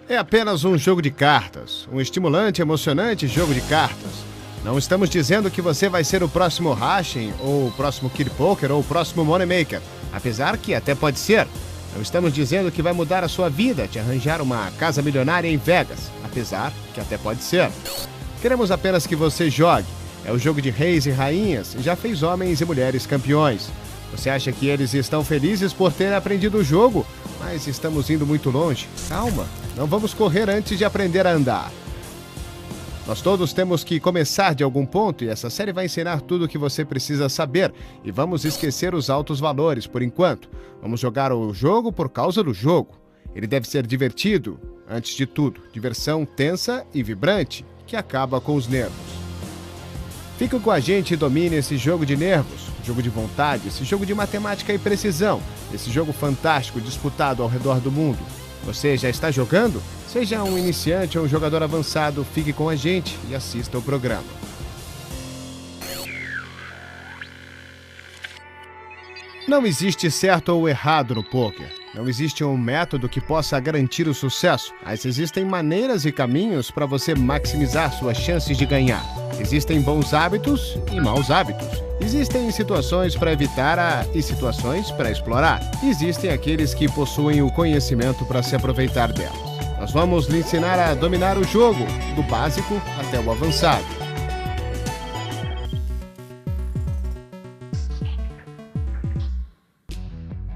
É apenas um jogo de cartas, um estimulante, emocionante jogo de cartas. Não estamos dizendo que você vai ser o próximo Hashim, ou o próximo Kid Poker, ou o próximo Moneymaker, apesar que até pode ser. Não estamos dizendo que vai mudar a sua vida, te arranjar uma casa milionária em Vegas, apesar que até pode ser. Queremos apenas que você jogue. É o jogo de reis e rainhas e já fez homens e mulheres campeões. Você acha que eles estão felizes por ter aprendido o jogo? Mas estamos indo muito longe. Calma, não vamos correr antes de aprender a andar. Nós todos temos que começar de algum ponto e essa série vai ensinar tudo o que você precisa saber e vamos esquecer os altos valores por enquanto. Vamos jogar o jogo por causa do jogo. Ele deve ser divertido, antes de tudo. Diversão tensa e vibrante, que acaba com os nervos. Fique com a gente e domine esse jogo de nervos, jogo de vontade, esse jogo de matemática e precisão, esse jogo fantástico disputado ao redor do mundo. Você já está jogando? Seja um iniciante ou um jogador avançado, fique com a gente e assista o programa. Não existe certo ou errado no poker. Não existe um método que possa garantir o sucesso, mas existem maneiras e caminhos para você maximizar suas chances de ganhar. Existem bons hábitos e maus hábitos. Existem situações para evitar e situações para explorar. Existem aqueles que possuem o conhecimento para se aproveitar delas. Nós vamos lhe ensinar a dominar o jogo, do básico até o avançado.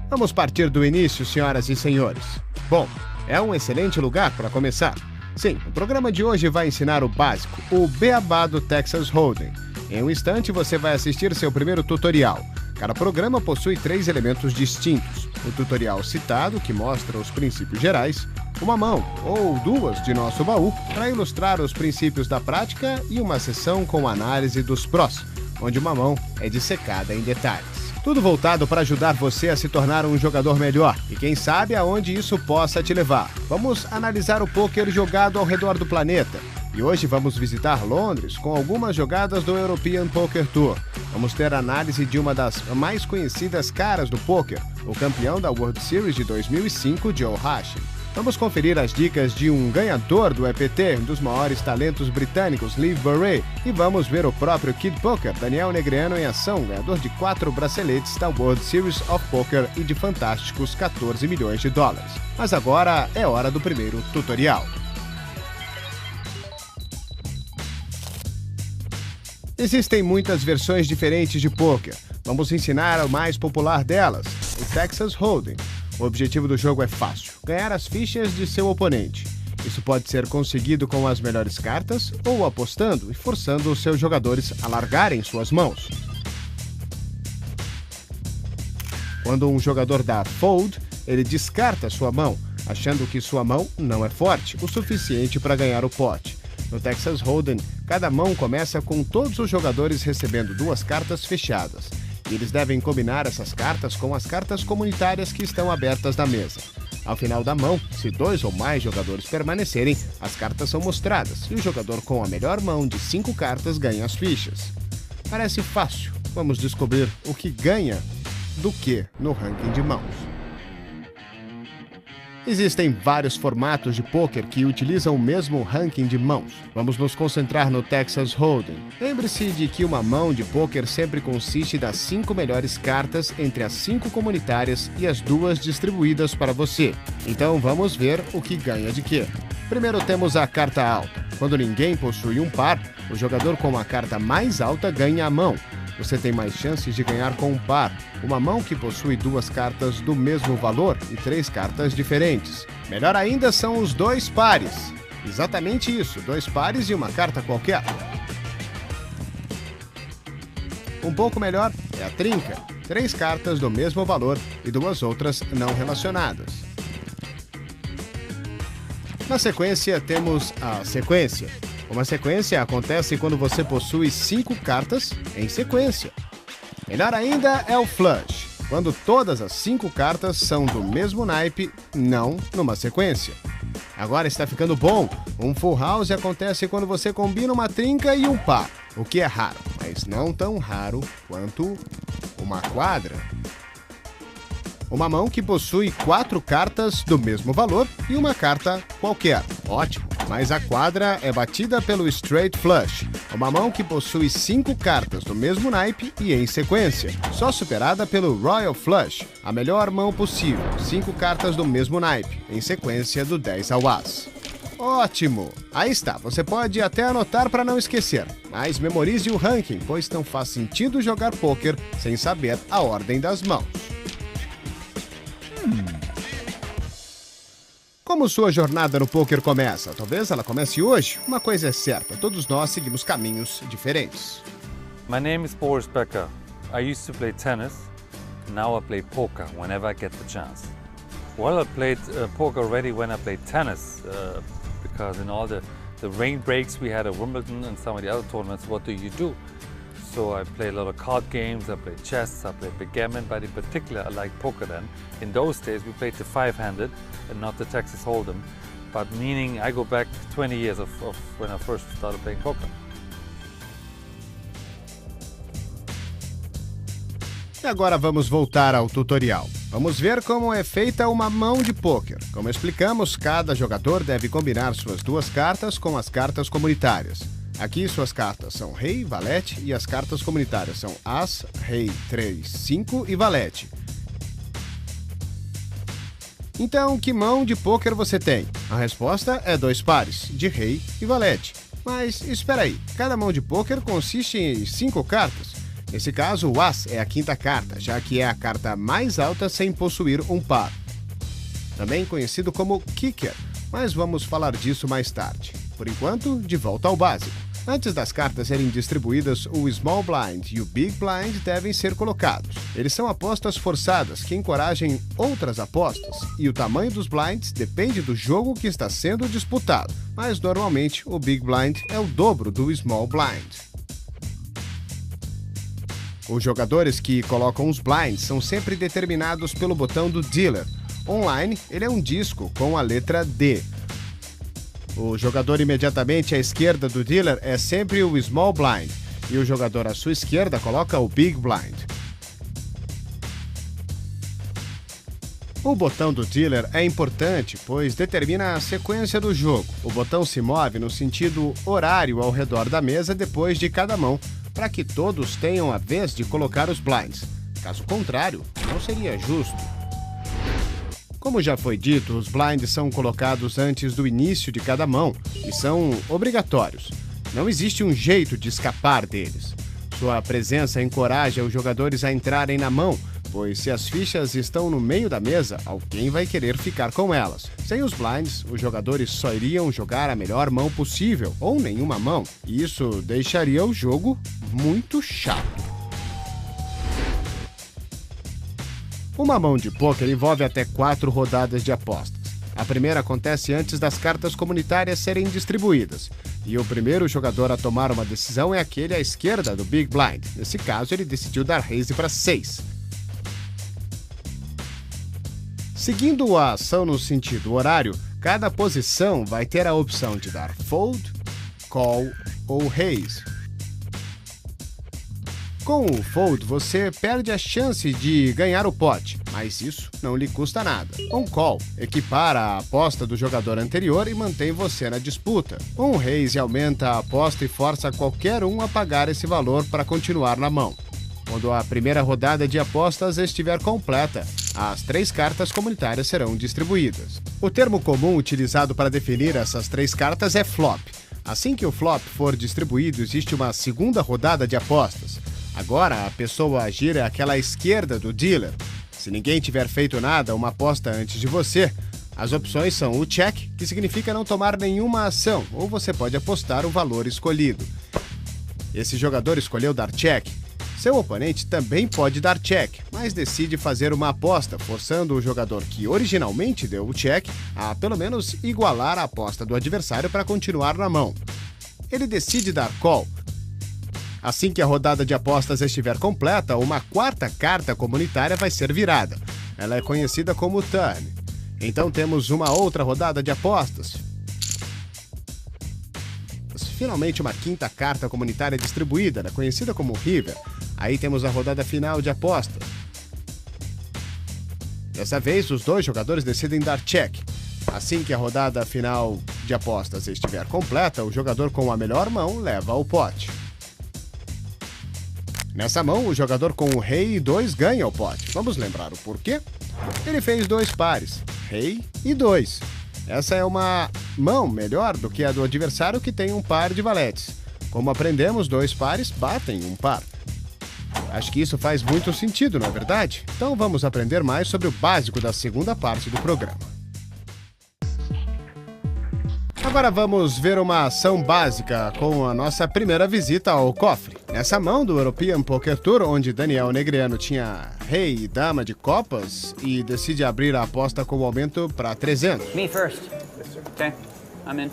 Vamos partir do início, senhoras e senhores. Bom, é um excelente lugar para começar. Sim, o programa de hoje vai ensinar o básico, o beabá do Texas Hold'em. Em um instante você vai assistir seu primeiro tutorial. Cada programa possui 3 elementos distintos. O tutorial citado, que mostra os princípios gerais, uma mão ou 2 de nosso baú para ilustrar os princípios da prática e uma sessão com análise dos prós, onde uma mão é dissecada em detalhes. Tudo voltado para ajudar você a se tornar um jogador melhor e quem sabe aonde isso possa te levar. Vamos analisar o poker jogado ao redor do planeta. E hoje vamos visitar Londres com algumas jogadas do European Poker Tour. Vamos ter análise de uma das mais conhecidas caras do poker, o campeão da World Series de 2005, Joe Hashim. Vamos conferir as dicas de um ganhador do EPT, um dos maiores talentos britânicos, Liv Burray. E vamos ver o próprio Kid Poker, Daniel Negreanu em ação, ganhador de 4 braceletes da World Series of Poker e de fantásticos 14 milhões de dólares. Mas agora é hora do primeiro tutorial. Existem muitas versões diferentes de poker. Vamos ensinar a mais popular delas, o Texas Hold'em. O objetivo do jogo é fácil, ganhar as fichas de seu oponente. Isso pode ser conseguido com as melhores cartas ou apostando e forçando os seus jogadores a largarem suas mãos. Quando um jogador dá fold, ele descarta sua mão, achando que sua mão não é forte o suficiente para ganhar o pote. No Texas Hold'em, cada mão começa com todos os jogadores recebendo 2 cartas fechadas. E eles devem combinar essas cartas com as cartas comunitárias que estão abertas na mesa. Ao final da mão, se 2 ou mais jogadores permanecerem, as cartas são mostradas e o jogador com a melhor mão de 5 cartas ganha as fichas. Parece fácil. Vamos descobrir o que ganha do que no ranking de mãos. Existem vários formatos de poker que utilizam o mesmo ranking de mãos. Vamos nos concentrar no Texas Hold'em. Lembre-se de que uma mão de poker sempre consiste das 5 melhores cartas entre as 5 comunitárias e as 2 distribuídas para você. Então vamos ver o que ganha de quê. Primeiro temos a carta alta. Quando ninguém possui um par, o jogador com a carta mais alta ganha a mão. Você tem mais chances de ganhar com um par, uma mão que possui 2 cartas do mesmo valor e 3 cartas diferentes. Melhor ainda são os 2 pares. Exatamente isso, 2 pares e uma carta qualquer. Um pouco melhor é a trinca, 3 cartas do mesmo valor e 2 outras não relacionadas. Na sequência temos a sequência. Uma sequência acontece quando você possui 5 cartas em sequência. Melhor ainda é o flush, quando todas as 5 cartas são do mesmo naipe, não numa sequência. Agora está ficando bom. Um full house acontece quando você combina uma trinca e um par, o que é raro, mas não tão raro quanto uma quadra. Uma mão que possui 4 cartas do mesmo valor e uma carta qualquer. Ótimo! Mas a quadra é batida pelo Straight Flush, uma mão que possui 5 cartas do mesmo naipe e em sequência, só superada pelo Royal Flush, a melhor mão possível, 5 cartas do mesmo naipe, em sequência do 10 ao As. Ótimo! Aí está, você pode até anotar para não esquecer, mas memorize o ranking, pois não faz sentido jogar pôquer sem saber a ordem das mãos. Como sua jornada no pôquer começa? Talvez ela comece hoje? Uma coisa é certa, todos nós seguimos caminhos diferentes. My name is Boris Becker. I used to play tennis. Now I play poker whenever I get the chance. Well, I played poker already when I played tennis, because in all the rain breaks we had at Wimbledon and some of the other tournaments, what do you do? So I play a lot of card games, I play chess, I play backgammon, but in particular I like poker then. In those days we played the 5-handed and not the Texas Hold'em, but meaning I go back 20 years of when I first started playing poker. E agora vamos voltar ao tutorial. Vamos ver como é feita uma mão de pôquer. Como explicamos, cada jogador deve combinar suas 2 cartas com as cartas comunitárias. Aqui suas cartas são Rei, Valete e as cartas comunitárias são As, Rei, 3, 5 e Valete. Então, que mão de pôquer você tem? A resposta é 2 pares, de Rei e Valete. Mas espera aí, cada mão de pôquer consiste em 5 cartas. Nesse caso, o As é a 5ª carta, já que é a carta mais alta sem possuir um par. Também conhecido como kicker, mas vamos falar disso mais tarde. Por enquanto, de volta ao básico. Antes das cartas serem distribuídas, o Small Blind e o Big Blind devem ser colocados. Eles são apostas forçadas que encorajem outras apostas, e o tamanho dos blinds depende do jogo que está sendo disputado, mas normalmente o Big Blind é o dobro do Small Blind. Os jogadores que colocam os blinds são sempre determinados pelo botão do dealer. Online, ele é um disco com a letra D. O jogador imediatamente à esquerda do dealer é sempre o Small Blind, e o jogador à sua esquerda coloca o Big Blind. O botão do dealer é importante, pois determina a sequência do jogo. O botão se move no sentido horário ao redor da mesa depois de cada mão, para que todos tenham a vez de colocar os blinds. Caso contrário, não seria justo. Como já foi dito, os blinds são colocados antes do início de cada mão e são obrigatórios. Não existe um jeito de escapar deles. Sua presença encoraja os jogadores a entrarem na mão, pois se as fichas estão no meio da mesa, alguém vai querer ficar com elas. Sem os blinds, os jogadores só iriam jogar a melhor mão possível, ou nenhuma mão, e isso deixaria o jogo muito chato. Uma mão de pôquer envolve até 4 rodadas de apostas. A primeira acontece antes das cartas comunitárias serem distribuídas, e o primeiro jogador a tomar uma decisão é aquele à esquerda do Big Blind. Nesse caso, ele decidiu dar raise para 6. Seguindo a ação no sentido horário, cada posição vai ter a opção de dar fold, call ou raise. Com o fold, você perde a chance de ganhar o pote, mas isso não lhe custa nada. Um call equipara a aposta do jogador anterior e mantém você na disputa. Um raise aumenta a aposta e força qualquer um a pagar esse valor para continuar na mão. Quando a primeira rodada de apostas estiver completa, as 3 cartas comunitárias serão distribuídas. O termo comum utilizado para definir essas 3 cartas é flop. Assim que o flop for distribuído, existe uma segunda rodada de apostas. Agora, a pessoa a agir é aquela à esquerda do dealer. Se ninguém tiver feito nada, uma aposta antes de você, as opções são o check, que significa não tomar nenhuma ação, ou você pode apostar o valor escolhido. Esse jogador escolheu dar check. Seu oponente também pode dar check, mas decide fazer uma aposta, forçando o jogador que originalmente deu o check a pelo menos igualar a aposta do adversário para continuar na mão. Ele decide dar call. Assim que a rodada de apostas estiver completa, uma 4ª carta comunitária vai ser virada. Ela é conhecida como turn. Então temos uma outra rodada de apostas. Finalmente uma 5ª carta comunitária distribuída, conhecida como river. Aí temos a rodada final de aposta. Dessa vez, os dois jogadores decidem dar check. Assim que a rodada final de apostas estiver completa, o jogador com a melhor mão leva o pote. Nessa mão, o jogador com o rei e 2 ganha o pote. Vamos lembrar o porquê? Ele fez 2 pares, rei e 2. Essa é uma mão melhor do que a do adversário que tem um par de valetes. Como aprendemos, 2 pares batem um par. Acho que isso faz muito sentido, não é verdade? Então vamos aprender mais sobre o básico da segunda parte do programa. Agora vamos ver uma ação básica com a nossa primeira visita ao cofre. Nessa mão do European Poker Tour, onde Daniel Negreanu tinha rei e dama de copas e decide abrir a aposta com o aumento para 300. Me first. Okay, I'm in.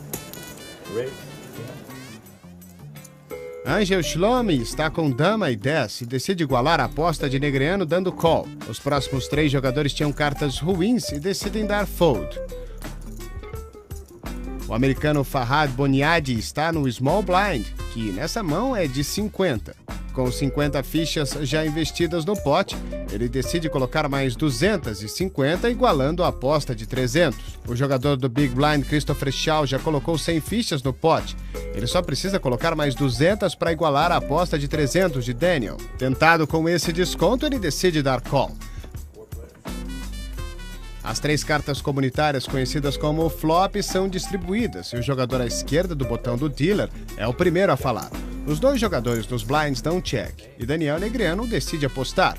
Angel Shlomi está com dama e 10 e decide igualar a aposta de Negreanu dando call. Os próximos 3 jogadores tinham cartas ruins e decidem dar fold. O americano Farhad Boniadi está no Small Blind, que nessa mão é de 50. Com 50 fichas já investidas no pote, ele decide colocar mais 250, igualando a aposta de 300. O jogador do Big Blind, Christopher Shaw, já colocou 100 fichas no pote. Ele só precisa colocar mais 200 para igualar a aposta de 300 de Daniel. Tentado com esse desconto, ele decide dar call. As 3 cartas comunitárias conhecidas como flop são distribuídas e o jogador à esquerda do botão do dealer é o primeiro a falar. Os 2 jogadores dos blinds dão check e Daniel Negreanu decide apostar.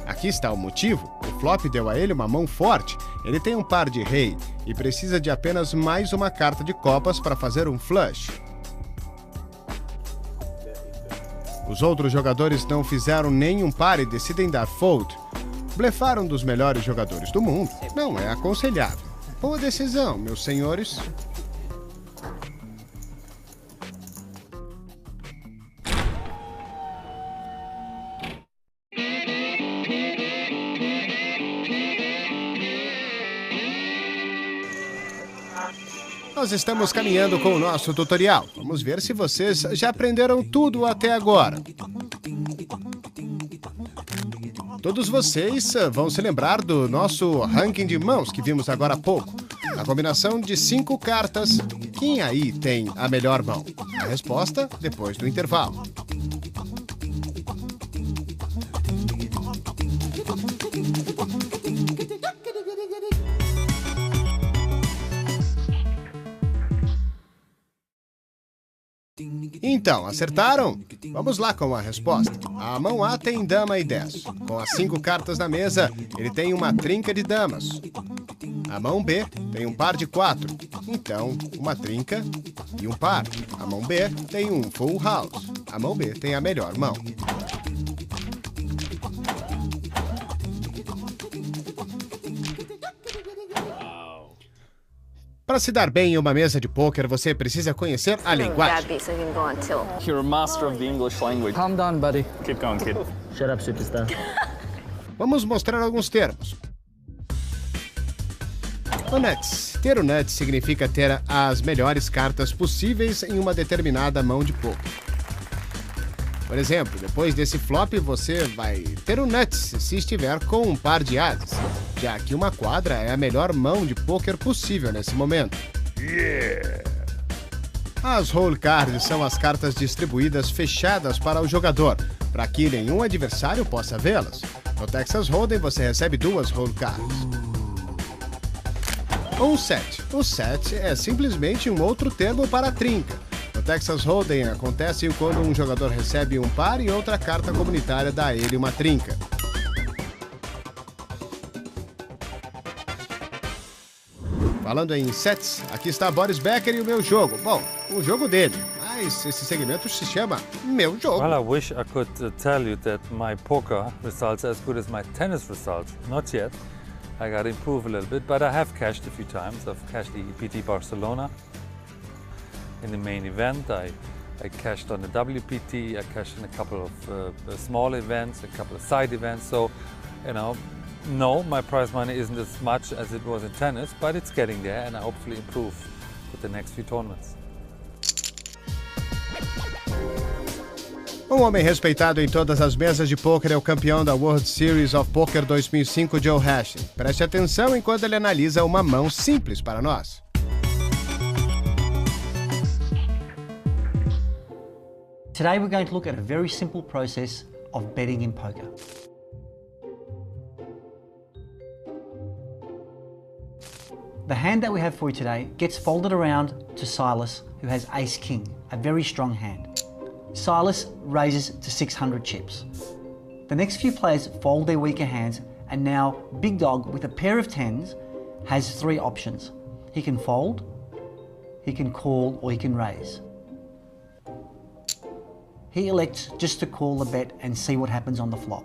Aqui está o motivo. O flop deu a ele uma mão forte. Ele tem um par de rei e precisa de apenas mais uma carta de copas para fazer um flush. Os outros jogadores não fizeram nenhum par e decidem dar fold. Blefar um dos melhores jogadores do mundo não é aconselhável. Boa decisão, meus senhores. Nós estamos caminhando com o nosso tutorial. Vamos ver se vocês já aprenderam tudo até agora. Todos vocês vão se lembrar do nosso ranking de mãos que vimos agora há pouco. A combinação de 5 cartas, quem aí tem a melhor mão? A resposta depois do intervalo. Então, acertaram? Vamos lá com a resposta. A mão A tem dama e 10. Com as 5 cartas na mesa, ele tem uma trinca de damas. A mão B tem um par de 4. Então, uma trinca e um par. A mão B tem um full house. A mão B tem a melhor mão. Para se dar bem em uma mesa de pôquer, você precisa conhecer a linguagem. You're a master of the English language. Calm down, buddy. Keep going, kid. Shut up, superstar. Vamos mostrar alguns termos. O nuts. Ter o nuts significa ter as melhores cartas possíveis em uma determinada mão de pôquer. Por exemplo, depois desse flop, você vai ter o nuts se estiver com um par de ases, já que uma quadra é a melhor mão de pôquer possível nesse momento. As hole cards são as cartas distribuídas fechadas para o jogador, para que nenhum adversário possa vê-las. No Texas Hold'em você recebe 2 hole cards. Um set. O set é simplesmente um outro termo para trinca. No Texas Hold'em acontece quando um jogador recebe um par e outra carta comunitária dá a ele uma trinca. Falando em sets, aqui está Boris Becker e o meu jogo. Bom, o jogo dele, mas esse segmento se chama Meu Jogo. Well, I wish I could tell you that my poker results are as good as my tennis results. Not yet. I got to improve a little bit, but I have cashed a few times. I've cashed the EPT Barcelona. In the main event, I cashed on the WPT, I cashed in a couple of small events, a couple of side events, so, you know, no, my prize money isn't as much as it was in tennis, but it's getting there and I hopefully improve with the next few tournaments. Um homem respeitado em todas as mesas de pôquer é o campeão da World Series of Poker 2005, Joe Hashing. Preste atenção enquanto ele analisa uma mão simples para nós. Today we're going to look at a very simple process of betting in poker. The hand that we have for you today gets folded around to Silas, who has ace-king, a very strong hand. Silas raises to 600 chips. The next few players fold their weaker hands, and now Big Dog, with a pair of tens, has three options. He can fold, he can call, or he can raise. He elects just to call the bet and see what happens on the flop.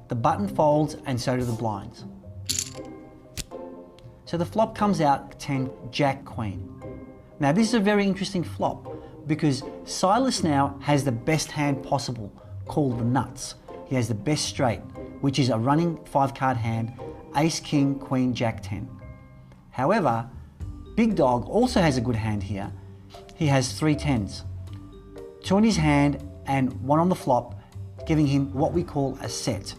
The button folds and so do the blinds. So the flop comes out 10 Jack Queen. Now this is a very interesting flop because Silas now has the best hand possible, called the nuts. He has the best straight, which is a running 5-card hand, Ace, King, Queen, Jack 10. However, Big Dog also has a good hand here. He has 3 tens. 2 in his hand and 1 on the flop, giving him what we call a set.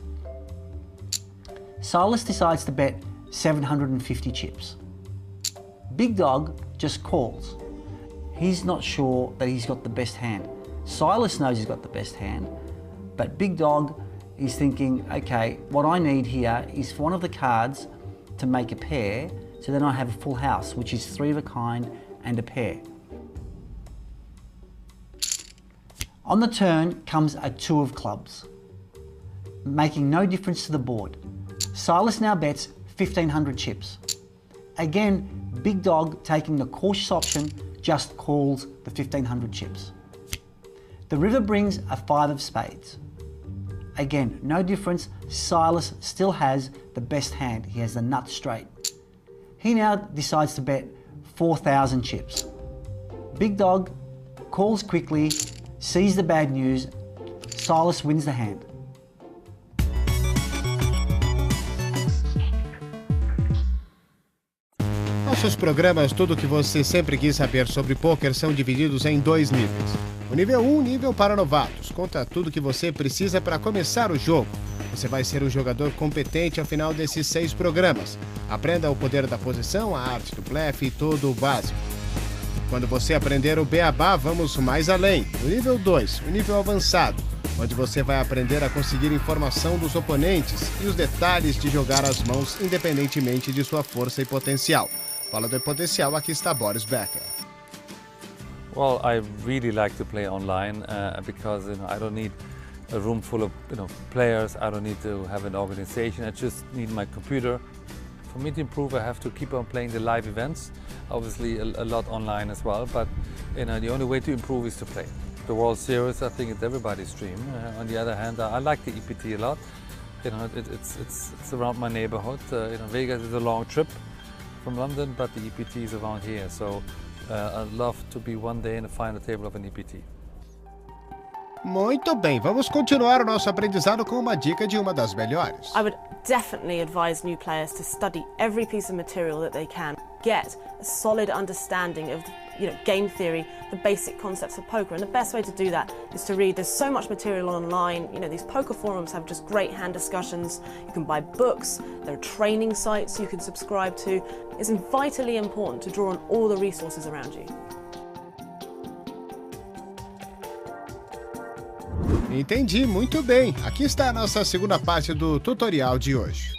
Silas decides to bet 750 chips. Big Dog just calls. He's not sure that he's got the best hand. Silas knows he's got the best hand, but Big Dog is thinking, okay, what I need here is for one of the cards to make a pair, so then I have a full house, which is 3 of a kind and a pair. On the turn comes a 2 of clubs, making no difference to the board. Silas now bets 1,500 chips. Again, Big Dog, taking the cautious option, just calls the 1,500 chips. The river brings a 5 of spades. Again, no difference, Silas still has the best hand. He has the nut straight. He now decides to bet 4,000 chips. Big Dog calls quickly, sees the bad news, Silas wins the hand. Nossos programas, tudo o que você sempre quis saber sobre pôquer, são divididos em 2 níveis. O nível 1, nível para novatos, conta tudo o que você precisa para começar o jogo. Você vai ser um jogador competente ao final desses 6 programas. Aprenda o poder da posição, a arte do blefe e todo o básico. Quando você aprender o beabá, vamos mais além. O nível 2, o nível avançado, onde você vai aprender a conseguir informação dos oponentes e os detalhes de jogar as mãos independentemente de sua força e potencial. Fala do potencial, aqui está Boris Becker. Well, I really like to play online because I don't need a room full of players. I don't need to have an organization. I just need my computer. For me to improve, I have to keep on playing the live events. Obviously, a lot online as well. But the only way to improve is to play. The World Series, I think it's everybody's dream. On the other hand, I like the EPT a lot. It's around my neighborhood. Vegas is a long trip from London, but the EPT is around here. So I'd love to be one day in the final table of an EPT. Muito bem, vamos continuar o nosso aprendizado com uma dica de uma das melhores. I would definitely advise new players to study every piece of material that they can. Get a solid understanding of game theory, the basic concepts of poker, and the best way to do that is to read. There's so much material online. These poker forums have just great hand discussions. You can buy books, there are training sites you can subscribe to. It's vitally important to draw on all the resources around you. Entendi, muito bem. Aqui está a nossa segunda parte do tutorial de hoje.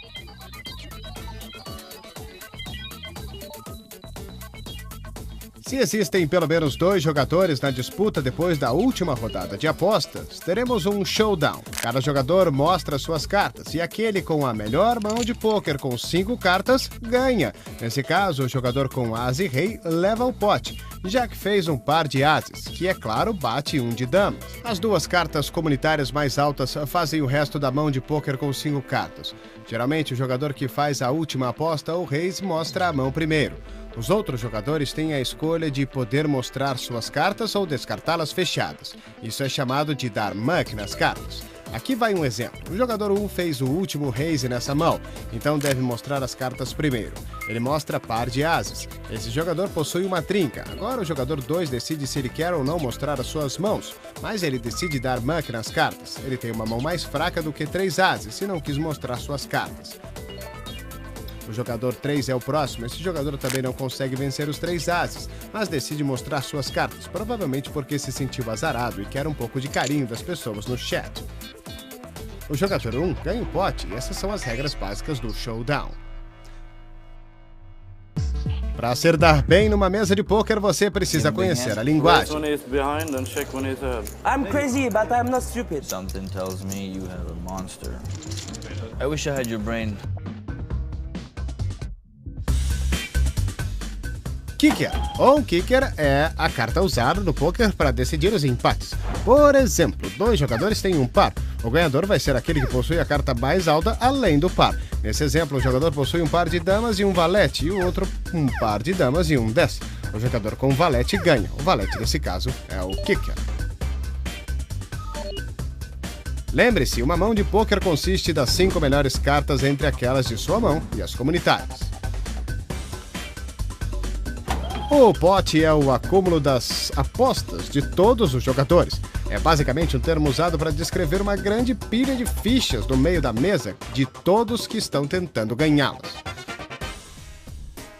Se existem pelo menos 2 jogadores na disputa depois da última rodada de apostas, teremos um showdown. Cada jogador mostra suas cartas e aquele com a melhor mão de pôquer com 5 cartas ganha. Nesse caso, o jogador com as e rei leva o pote, já que fez um par de ases, que é claro bate um de damas. As 2 cartas comunitárias mais altas fazem o resto da mão de pôquer com 5 cartas. Geralmente, o jogador que faz a última aposta ou reis mostra a mão primeiro. Os outros jogadores têm a escolha de poder mostrar suas cartas ou descartá-las fechadas. Isso é chamado de dar muck nas cartas. Aqui vai um exemplo. O jogador 1 fez o último raise nessa mão, então deve mostrar as cartas primeiro. Ele mostra par de ases. Esse jogador possui uma trinca. Agora o jogador 2 decide se ele quer ou não mostrar as suas mãos, mas ele decide dar muck nas cartas. Ele tem uma mão mais fraca do que 3 ases e não quis mostrar suas cartas. O jogador 3 é o próximo. Esse jogador também não consegue vencer os 3 ases, mas decide mostrar suas cartas, provavelmente porque se sentiu azarado e quer um pouco de carinho das pessoas no chat. O jogador 1 ganha o pote e essas são as regras básicas do Showdown. Para acertar bem numa mesa de pôquer, você precisa conhecer a linguagem. I'm crazy, but I'm not stupid. Something tells me you have a monster. I wish I had your brain. Kicker ou kicker é a carta usada no poker para decidir os empates. Por exemplo, 2 jogadores têm um par. O ganhador vai ser aquele que possui a carta mais alta além do par. Nesse exemplo, o jogador possui um par de damas e um valete, e o outro um par de damas e um 10. O jogador com valete ganha. O valete, nesse caso, é o kicker. Lembre-se, uma mão de pôquer consiste das 5 melhores cartas entre aquelas de sua mão e as comunitárias. O pote é o acúmulo das apostas de todos os jogadores. É basicamente um termo usado para descrever uma grande pilha de fichas no meio da mesa de todos que estão tentando ganhá-las.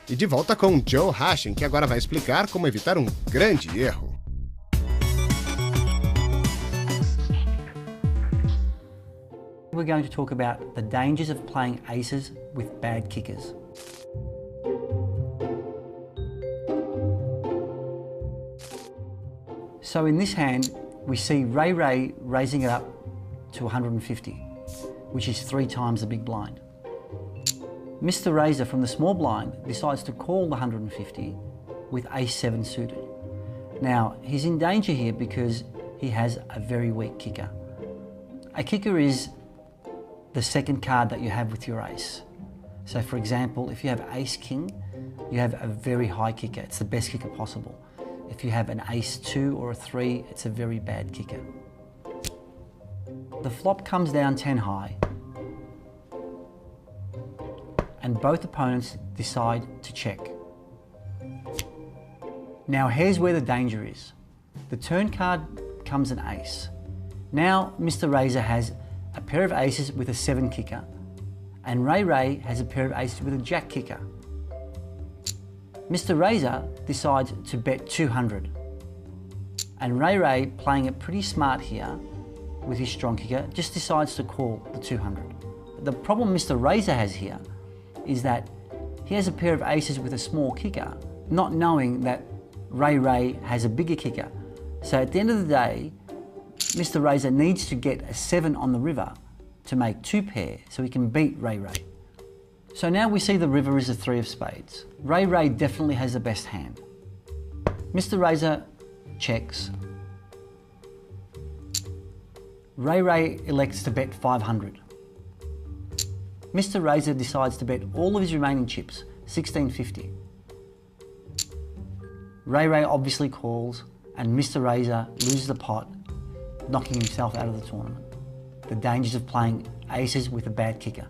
E de volta com Joe Hashim, que agora vai explicar como evitar um grande erro. We're going to talk about the dangers of playing aces with bad kickers. So in this hand, we see Ray raising it up to 150, which is 3 times the big blind. Mr. Razor from the small blind decides to call the 150 with ace-7 suited. Now, he's in danger here because he has a very weak kicker. A kicker is the second card that you have with your ace. So for example, if you have ace-king, you have a very high kicker. It's the best kicker possible. If you have an ace-2 or a 3, it's a very bad kicker. The flop comes down 10 high, and both opponents decide to check. Now here's where the danger is. The turn card comes an ace. Now Mr. Razor has a pair of aces with a 7 kicker, and Ray has a pair of aces with a jack kicker. Mr. Razor decides to bet 200, and Ray, playing it pretty smart here with his strong kicker, just decides to call the 200. The problem Mr. Razor has here is that he has a pair of aces with a small kicker, not knowing that Ray has a bigger kicker. So at the end of the day, Mr. Razor needs to get a 7 on the river to make 2 pair so he can beat Ray. So now we see the river is a 3 of spades. Ray definitely has the best hand. Mr. Razor checks. Ray elects to bet 500. Mr. Razor decides to bet all of his remaining chips, 1650. Ray obviously calls, and Mr. Razor loses the pot, knocking himself out of the tournament. The dangers of playing aces with a bad kicker.